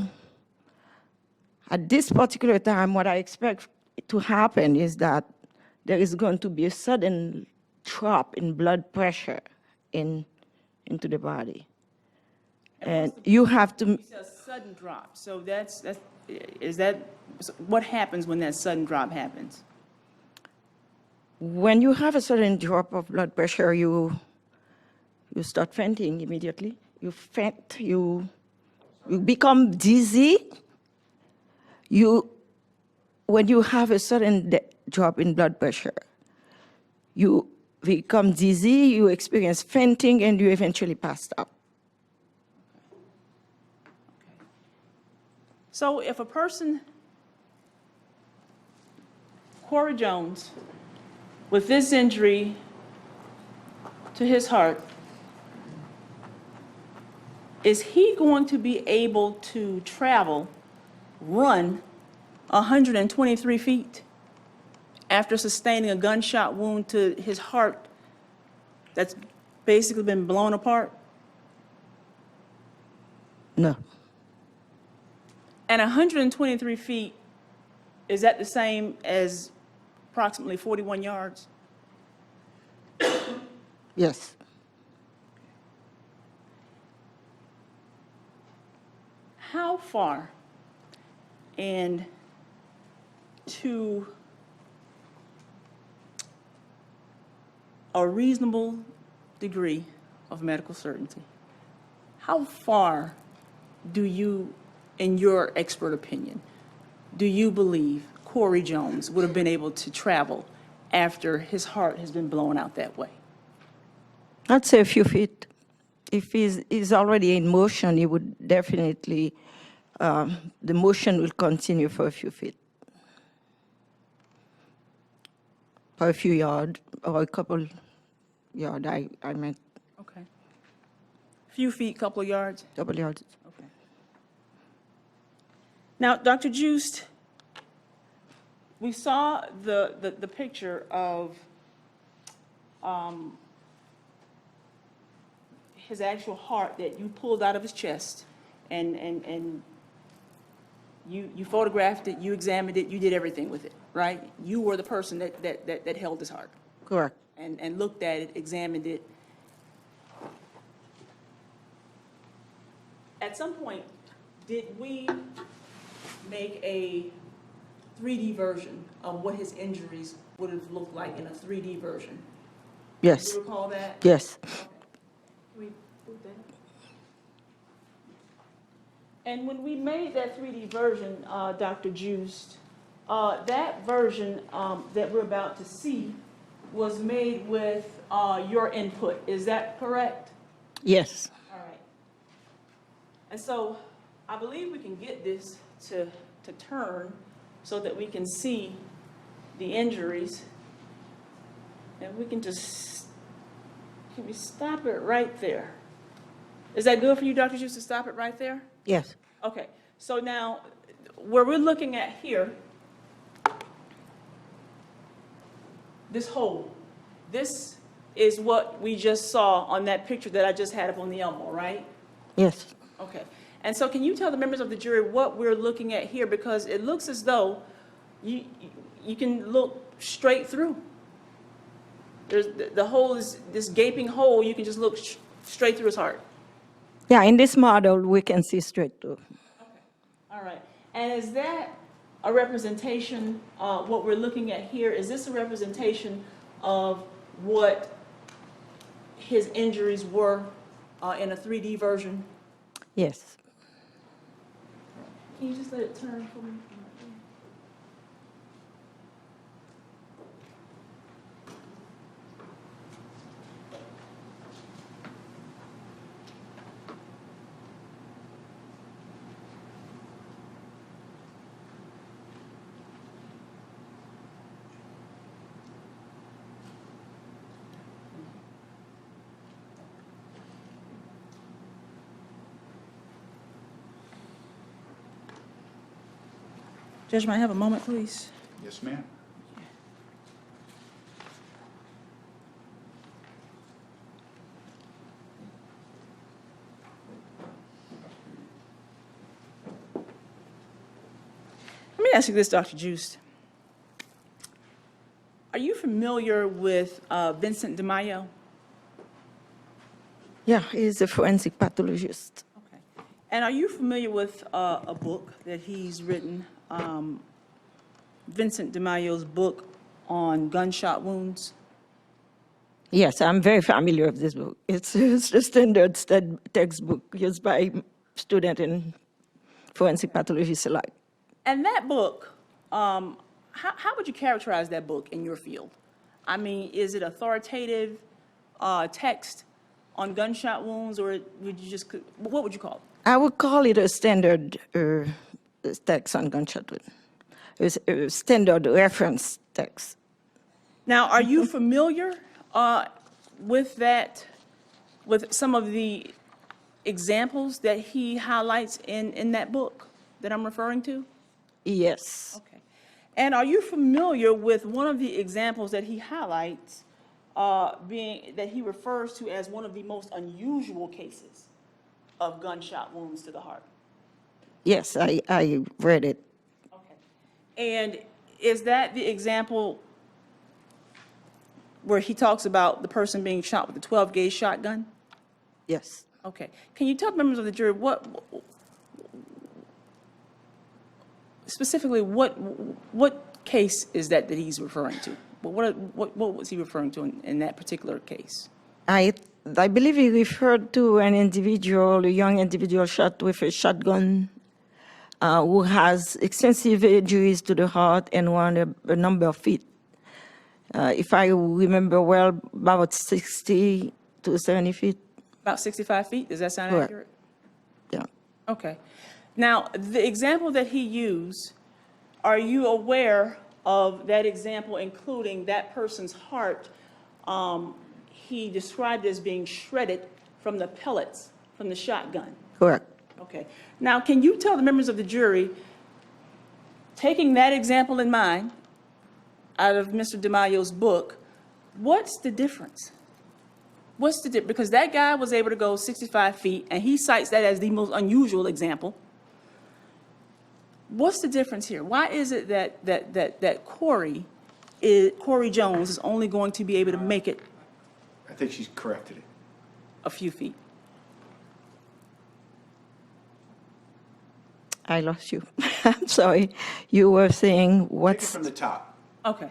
at this particular time, what I expect to happen is that there is going to be a sudden drop in blood pressure into the body. And you have to, You said a sudden drop, so what happens when that sudden drop happens? when you have a sudden drop of blood pressure, you start fainting immediately. You faint, you become dizzy. When you have a sudden drop in blood pressure, you become dizzy, you experience fainting, and you eventually pass out. So if a person, Corey Jones, with this injury to his heart, is he going to be able to run 123 feet after sustaining a gunshot wound to his heart that's basically been blown apart? No. And 123 feet, is that the same as approximately 41 yards? Yes. How far, and to a reasonable degree of medical certainty, how far do you, in your expert opinion, do you believe Corey Jones would have been able to travel after his heart has been blown out that way? I'd say a few feet. If he's already in motion, he would definitely, the motion will continue for a few feet. For a few yards, or a couple yards, I meant Okay. Few feet, couple of yards? couple yards. Okay. Now, Dr. Juste, we saw the picture of his actual heart that you pulled out of his chest, and you photographed it, you examined it, you did everything with it, right? You were the person that held his heart Correct. and looked at it, examined it. At some point, did we make a 3D version of what his injuries would have looked like in a 3D version? Do Yes. you recall that? Yes. Okay. Can we put that? And when we made that 3D version, Dr. Juste, that version that we're about to see was made with your input. Is that correct? Yes. All right. And so I believe we can get this to turn so that we can see the injuries. And we can we stop it right there? Is that good for you, Dr. Juste, to stop it right there? Yes. Okay, so now, where we're looking at here, this hole, this is what we just saw on that picture that I just had up on the Elmo, right? Yes. Okay, and so can you tell the members of the jury what we're looking at here? Because it looks as though you can look straight through. There's, the hole is this gaping hole, you can just look straight through his heart. Yeah, in this model, we can see straight through. All right. And is that a representation, what we're looking at here, is this a representation of what his injuries were in a 3D version? Yes. Can you just let it turn for me? Judge, may I have a moment, please? Yes, ma'am. Let me ask you this, Dr. Juste. Are you familiar with Vincent DeMaio? Yeah, he's a forensic pathologist. Okay. And are you familiar with a book that he's written, Vincent DeMaio's book on gunshot wounds? Yes, I'm very familiar with this book. It's a standard textbook used by students and forensic pathologists alike. And that book, how would you characterize that book in your field? I mean, is it authoritative text on gunshot wounds, or would you just, what would you call it? I would call it a standard text on gunshot wound. It's a standard reference text. Now, are you familiar with that, with some of the examples that he highlights in that book that I'm referring to? Yes. Okay. And are you familiar with one of the examples that he highlights that he refers to as one of the most unusual cases of gunshot wounds to the heart? Yes, I read it. Okay. And is that the example where he talks about the person being shot with a 12-gauge shotgun? Yes. Okay. Can you tell members of the jury specifically what case is that he's referring to? What was he referring to in that particular case? I believe he referred to an individual, a young individual shot with a shotgun who has extensive injuries to the heart and won a number of feet. If I remember well, about 60 to 70 feet. About 65 feet? Does that sound Correct. accurate? Yeah. Okay. Now, the example that he used, are you aware of that example, including that person's heart? He described as being shredded from the pellets from the shotgun. Correct. Okay. Now, can you tell the members of the jury, taking that example in mind, out of Mr. DeMaio's book, what's the difference? What's the difference? Because that guy was able to go 65 feet, and he cites that as the most unusual example. What's the difference here? Why is it that Corey Jones is only going to be able to make it I think she's corrected it. a few feet? I lost you. I'm sorry. You were saying Take it what's... from the top. Okay.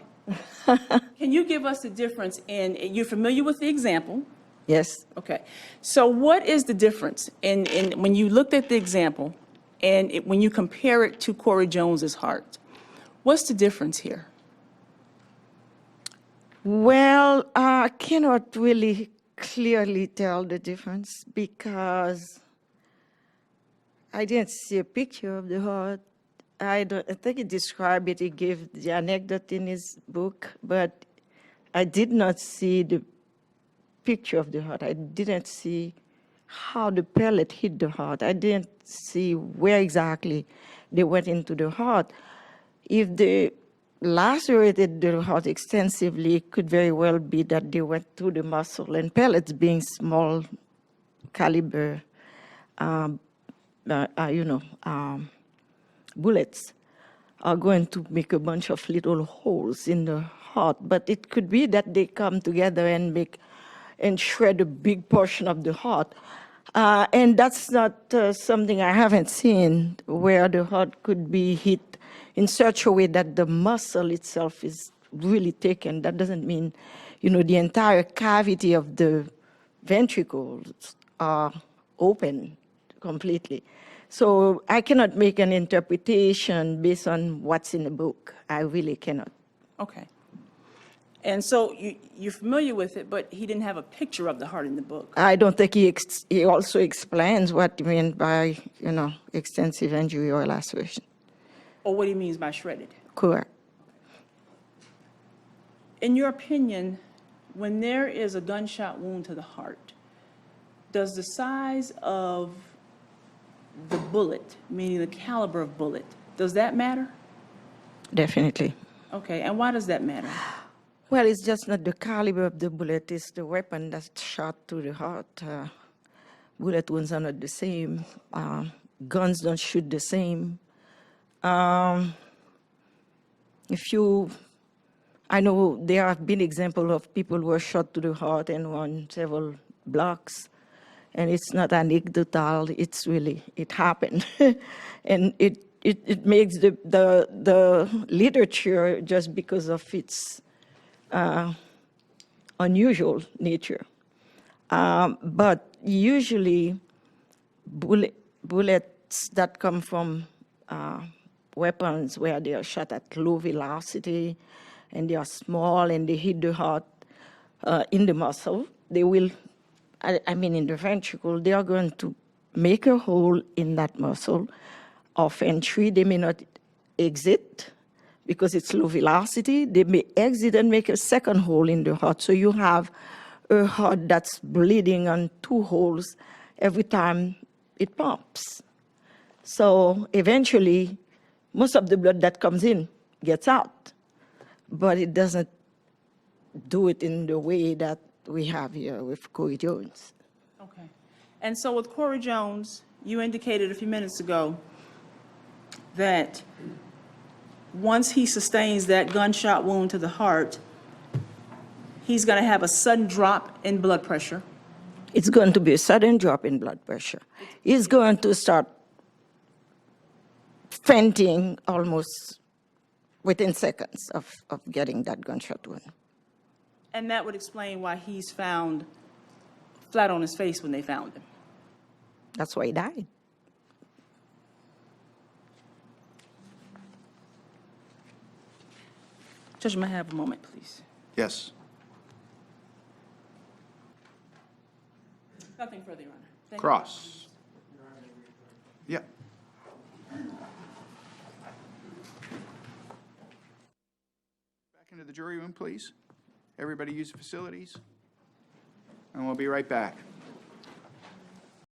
Can you give us the difference you're familiar with the example? Yes. Okay. So what is the difference in when you looked at the example and when you compare it to Corey Jones's heart? What's the difference here? Well, I cannot really clearly tell the difference because I didn't see a picture of the heart. I think he described it, he gave the anecdote in his book, but I did not see the picture of the heart. I didn't see how the pellet hit the heart. I didn't see where exactly they went into the heart. If they lacerated the heart extensively, it could very well be that they went through the muscle, and pellets being small caliber, bullets are going to make a bunch of little holes in the heart, but it could be that they come together and shred a big portion of the heart. And that's not something I haven't seen, where the heart could be hit in such a way that the muscle itself is really taken. That doesn't mean, the entire cavity of the ventricles are open completely. So I cannot make an interpretation based on what's in the book. I really cannot. Okay. And so you're familiar with it, but he didn't have a picture of the heart in the book. I don't think he also explains what he meant by, extensive injury or laceration. Or what he means by shredded. Correct. In your opinion, when there is a gunshot wound to the heart, does the size of the bullet, meaning the caliber of bullet, does that matter? Definitely. Okay, and why does that matter? Well, it's just not the caliber of the bullet, it's the weapon that's shot to the heart. Bullet wounds are not the same. Guns don't shoot the same. I know there have been examples of people who were shot to the heart and won several blocks. And it's not anecdotal, it happened. And it makes the literature just because of its unusual nature. But usually bullets that come from weapons where they are shot at low velocity and they are small and they hit the heart in the muscle, they will, in the ventricle, they are going to make a hole in that muscle of entry. They may not exit because it's low velocity. They may exit and make a second hole in the heart. So you have a heart that's bleeding on two holes every time it pumps. So eventually, most of the blood that comes in gets out, but it doesn't do it in the way that we have here with Corey Jones. Okay. And so with Corey Jones, you indicated a few minutes ago that once he sustains that gunshot wound to the heart, he's going to have a sudden drop in blood pressure. It's going to be a sudden drop in blood pressure. He's going to start fainting almost within seconds of getting that gunshot wound. And that would explain why he's found flat on his face when they found him. That's why he died. Judge, may I have a moment, please? Yes. Nothing further, Your Honor. Thank you. Cross. Yeah. Back into the jury room, please. Everybody use the facilities. And we'll be right back.